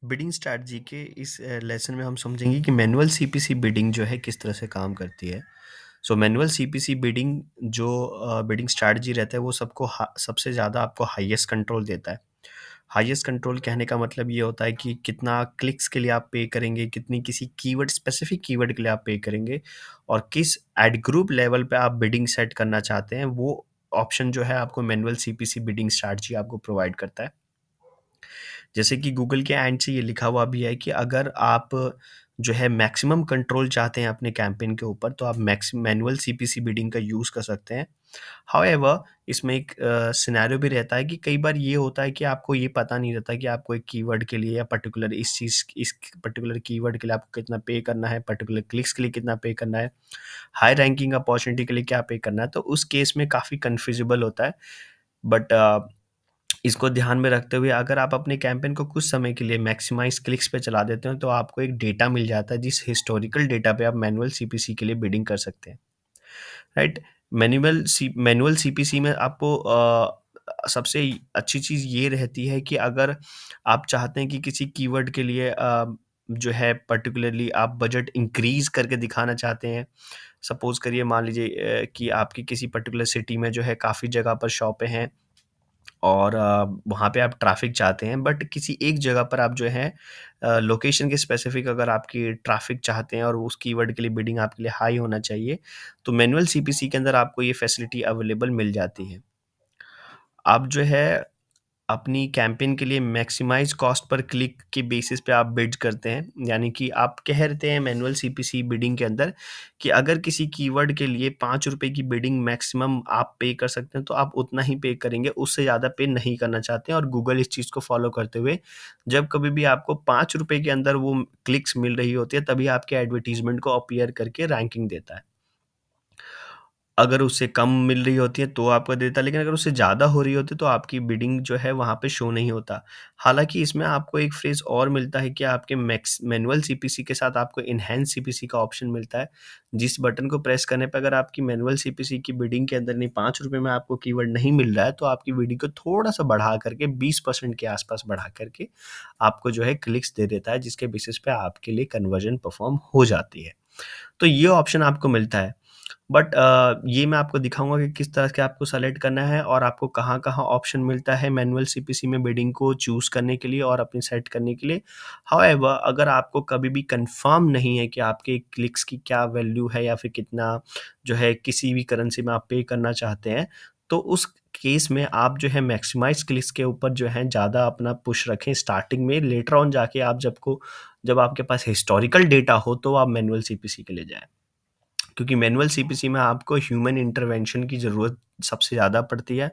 Bidding strategy के इस lesson में हम समझेंगे कि मैनुअल सीपीसी बिडिंग जो है किस तरह से काम करती है। सो मैनुअल सीपीसी बिडिंग जो बिडिंग स्ट्रैटेजी रहता है वो सबसे ज़्यादा आपको हाईएस्ट कंट्रोल देता है। हाईएस्ट कंट्रोल कहने का मतलब ये होता है कि कितना क्लिक्स के लिए आप पे करेंगे, कितनी किसी कीवर्ड स्पेसिफिक कीवर्ड के लिए आप पे करेंगे और किस एड ग्रुप लेवल पे आप बिडिंग सेट करना चाहते हैं, वो ऑप्शन जो है आपको मैनुअल सीपीसी बिडिंग स्ट्रैटेजी आपको प्रोवाइड करता है। जैसे कि गूगल के एंड से ये लिखा हुआ भी है कि अगर आप जो है मैक्सिमम कंट्रोल चाहते हैं अपने कैंपेन के ऊपर, तो आप मैनुअल सीपीसी बिडिंग का यूज़ कर सकते हैं। हाउएवर इसमें एक सिनेरियो भी रहता है कि कई बार ये होता है कि आपको ये पता नहीं रहता कि आपको एक कीवर्ड के लिए या पर्टिकुलर इस पर्टिकुलर कीवर्ड के लिए आपको कितना पे करना है, पर्टिकुलर क्लिक्स के लिए कितना पे करना है, हाई रैंकिंग अपॉर्चुनिटी के लिए क्या पे करना है, तो उस केस में काफ़ी कन्फ्यूजिबल होता है। बट इसको ध्यान में रखते हुए अगर आप अपने कैंपेन को कुछ समय के लिए मैक्सिमाइज क्लिक्स पे चला देते हो, तो आपको एक डेटा मिल जाता है जिस हिस्टोरिकल डेटा पे आप मैनुअल सीपीसी के लिए बिडिंग कर सकते हैं, राइट। मैनुअल सीपीसी में आपको सबसे अच्छी चीज़ ये रहती है कि अगर आप चाहते हैं कि किसी कीवर्ड के लिए जो है पर्टिकुलरली आप बजट इंक्रीज करके दिखाना चाहते हैं। सपोज करिए, मान लीजिए कि आपकी किसी पर्टिकुलर सिटी में जो है काफ़ी जगह पर शॉपें हैं और वहाँ पे आप ट्रैफ़िक चाहते हैं, बट किसी एक जगह पर आप जो है लोकेशन के स्पेसिफ़िक अगर आपकी ट्रैफ़िक चाहते हैं और उस कीवर्ड के लिए बिडिंग आपके लिए हाई होना चाहिए, तो मैनुअल सीपीसी के अंदर आपको ये फैसिलिटी अवेलेबल मिल जाती है। आप जो है अपनी कैंपेन के लिए मैक्सिमाइज़ कॉस्ट पर क्लिक के बेसिस पे आप बिड करते हैं। यानी कि आप कह रहे हैं मैनुअल सीपीसी बिडिंग के अंदर कि अगर किसी कीवर्ड के लिए ₹5 की बिडिंग मैक्सिमम आप पे कर सकते हैं, तो आप उतना ही पे करेंगे, उससे ज़्यादा पे नहीं करना चाहते हैं। और गूगल इस चीज़ को फ़ॉलो करते हुए जब कभी भी आपको ₹5 के अंदर वो क्लिक्स मिल रही होती है, तभी आपके एडवर्टाइज़मेंट को अपीयर करके रैंकिंग देता है। अगर उससे कम मिल रही होती है तो आपको देता है, लेकिन अगर उससे ज़्यादा हो रही होती है तो आपकी बिडिंग जो है वहाँ पे शो नहीं होता। हालाँकि इसमें आपको एक फ़्रेज़ और मिलता है कि आपके मैनुअल सीपीसी के साथ आपको एनहांस सीपीसी का ऑप्शन मिलता है। जिस बटन को प्रेस करने पे अगर आपकी मैनुअल सीपीसी की बिडिंग के अंदर नहीं ₹5 में आपको कीवर्ड नहीं मिल रहा है, तो आपकी बिडिंग को थोड़ा-सा बढ़ा करके 20% के आस-पास बढ़ा करके आपको जो है क्लिक्स दे देता है, जिसके बेसिस पे आपके लिए कन्वर्जन परफ़ॉर्म हो जाती है। तो ये ऑप्शन आपको मिलता है। बट ये मैं आपको दिखाऊँगा कि किस तरह के आपको सेलेक्ट करना है और आपको कहाँ-कहाँ ऑप्शन मिलता है मैनुअल सीपीसी में बिडिंग को चूज़ करने के लिए और अपनी सेट करने के लिए। हाउएवर अगर आपको कभी भी कन्फर्म नहीं है कि आपके क्लिक्स की क्या वैल्यू है या फिर कितना जो है किसी भी करेंसी में आप पे करना चाहते हैं, तो उस केस में आप जो है मैक्सिमाइज़ क्लिक्स के ऊपर जो है ज़्यादा अपना पुश रखें स्टार्टिंग में। लेटर ऑन जाके आप जब आपके पास हिस्टोरिकल डेटा हो, तो आप मैनुअल सीपीसी के लिए जाएँ। क्योंकि मैनुअल सीपीसी में आपको ह्यूमन इंटरवेंशन की ज़रूरत सबसे ज़्यादा पड़ती है।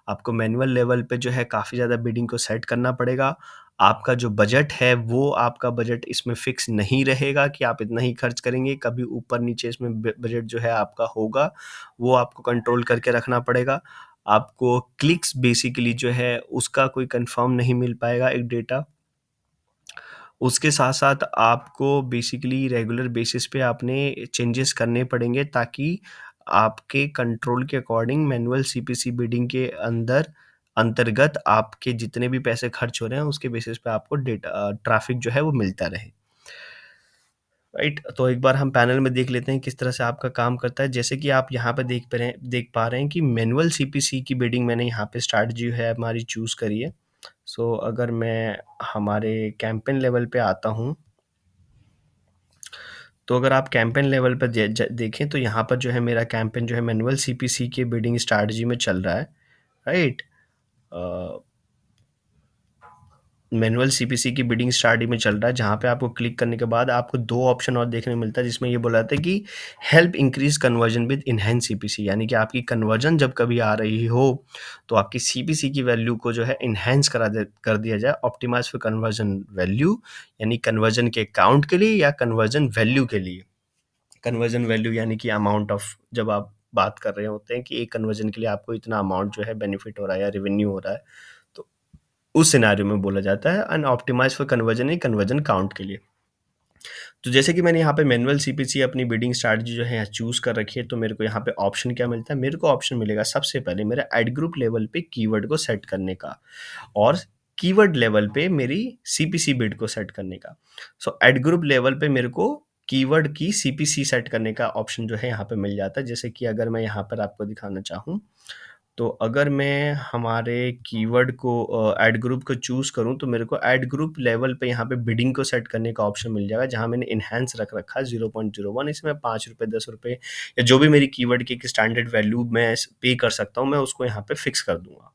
आपको मैनुअल लेवल पे जो है काफ़ी ज़्यादा बिडिंग को सेट करना पड़ेगा। आपका जो बजट है वो आपका बजट इसमें फ़िक्स नहीं रहेगा कि आप इतना ही खर्च करेंगे, कभी ऊपर-नीचे इसमें बजट जो है आपका होगा, वो आपको कंट्रोल करके रखना पड़ेगा। आपको क्लिक्स बेसिकली जो है उसका कोई कन्फर्म नहीं मिल पाएगा एक डेटा। उसके साथ-साथ आपको बेसिकली रेगुलर बेसिस पे आपने चेंजेस करने पड़ेंगे, ताकि आपके कंट्रोल के अकॉर्डिंग मैनुअल सीपीसी बिडिंग के अंतर्गत आपके जितने भी पैसे खर्च हो रहे हैं उसके बेसिस पे आपको ट्रैफ़िक जो है वो मिलता रहे। राइट? तो एक बार हम पैनल में देख लेते हैं किस तरह से आपका काम करता है। जैसे कि आप यहाँ पे देख पा रहे हैं कि मैनुअल सीपीसी की बिडिंग मैंने यहाँ पे स्ट्रैटेजी है हमारी चूज़ करी है। सो अगर मैं हमारे कैंपेन लेवल पे आता हूँ, तो अगर आप कैंपेन लेवल पे देखें तो यहाँ पर जो है मेरा कैंपेन जो है मैनुअल सीपीसी के बिडिंग स्ट्रैटेजी में चल रहा है, राइट? अ, मैनुअल सीपीसी की बिडिंग स्ट्रैटेजी में चल रहा है, जहाँ पे आपको क्लिक करने के बाद आपको 2 ऑप्शन और देखने को मिलता है, जिसमें ये बोला जाता है कि help increase conversion with enhance CPC. यानी कि आपकी कन्वर्जन जब कभी आ रही हो, तो आपकी सीपीसी की वैल्यू को जो है एनहांस कर दिया जाए। ऑप्टिमाइज़ फॉर कन्वर्जन वैल्यू, यानी कन्वर्जन के काउंट के लिए या कन्वर्जन वैल्यू के लिए। कन्वर्जन वैल्यू यानी कि अमाउंट ऑफ, जब आप बात कर रहे होते हैं कि एक कन्वर्जन के लिए आपको इतना अमाउंट जो है बेनिफिट हो रहा है या रेवेन्यू हो रहा है, तो उस सिनेरियो में बोला जाता है। एंड ऑप्टिमाइज फॉर कन्वर्जन ही कन्वर्जन काउंट के लिए। तो जैसे कि मैंने यहाँ पे मैनुअल सीपीसी अपनी बिडिंग स्ट्रैटेजी जो है चूज़ कर रखी है, तो मेरे को यहाँ पे ऑप्शन क्या मिलता है? मेरे को ऑप्शन मिलेगा सबसे पहले मेरा एड ग्रुप लेवल पे कीवर्ड को सेट करने का, और कीवर्ड लेवल पे मेरी सीपीसी बिड को सेट करने का। सो एड ग्रुप लेवल पे मेरे को कीवर्ड की सीपीसी सेट करने का ऑप्शन जो है यहाँ पे मिल जाता है। जैसे कि अगर मैं यहाँ पर आपको दिखाना चाहूँ, तो अगर मैं हमारे कीवर्ड को ऐड ग्रुप को चूज़ करूँ, तो मेरे को ऐड ग्रुप लेवल पे यहाँ पे बिडिंग को सेट करने का ऑप्शन मिल जाएगा, जहाँ मैंने एनहांस रख रखा है 0.01। इसमें ₹5, ₹10 या जो भी मेरी कीवर्ड की एक स्टैंडर्ड वैल्यू मैं पे कर सकता हूँ, मैं उसको यहाँ पे फिक्स कर दूँगा।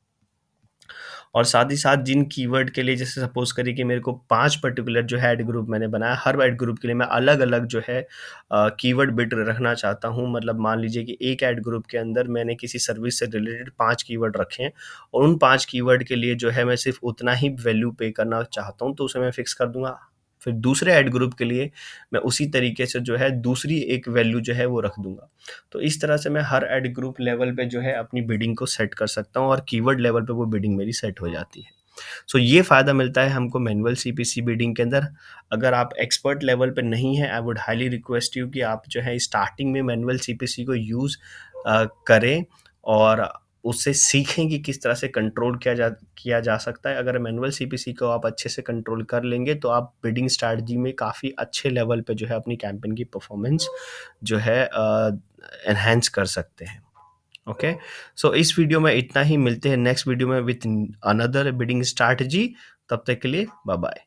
और साथ ही साथ जिन कीवर्ड के लिए, जैसे सपोज़ करिए कि मेरे को 5 पर्टिकुलर जो है ऐड ग्रुप मैंने बनाया, हर ऐड ग्रुप के लिए मैं अलग-अलग जो है कीवर्ड बिट रखना चाहता हूँ। मतलब मान लीजिए कि एक ऐड ग्रुप के अंदर मैंने किसी सर्विस से रिलेटेड 5 कीवर्ड रखे हैं और उन 5 कीवर्ड के लिए जो है मैं सिर्फ़ उतना ही वैल्यू पे करना चाहता हूँ, तो उसे मैं फिक्स कर दूँगा। फिर दूसरे ऐड ग्रुप के लिए मैं उसी तरीके से जो है दूसरी एक वैल्यू जो है वो रख दूँगा। तो इस तरह से मैं हर ऐड ग्रुप लेवल पे जो है अपनी बिडिंग को सेट कर सकता हूँ और कीवर्ड लेवल पे वो बिडिंग मेरी सेट हो जाती है। सो ये फ़ायदा मिलता है हमको मैनुअल सीपीसी बिडिंग के अंदर। अगर आप एक्सपर्ट लेवल पे नहीं हैं, I would highly request you कि आप जो है स्टार्टिंग में मैनुअल सीपीसी को यूज़ करें और उससे सीखें कि किस तरह से कंट्रोल किया जा सकता है। अगर मैनुअल सीपीसी को आप अच्छे से कंट्रोल कर लेंगे, तो आप बिडिंग स्ट्रैटेजी में काफ़ी अच्छे लेवल पे जो है अपनी कैंपेन की परफॉर्मेंस जो है एनहांस कर सकते हैं। ओके, सो इस वीडियो में इतना ही। मिलते हैं नेक्स्ट वीडियो में विथ अनदर बिडिंग स्ट्रैटेजी। तब तक के लिए बाय बाय।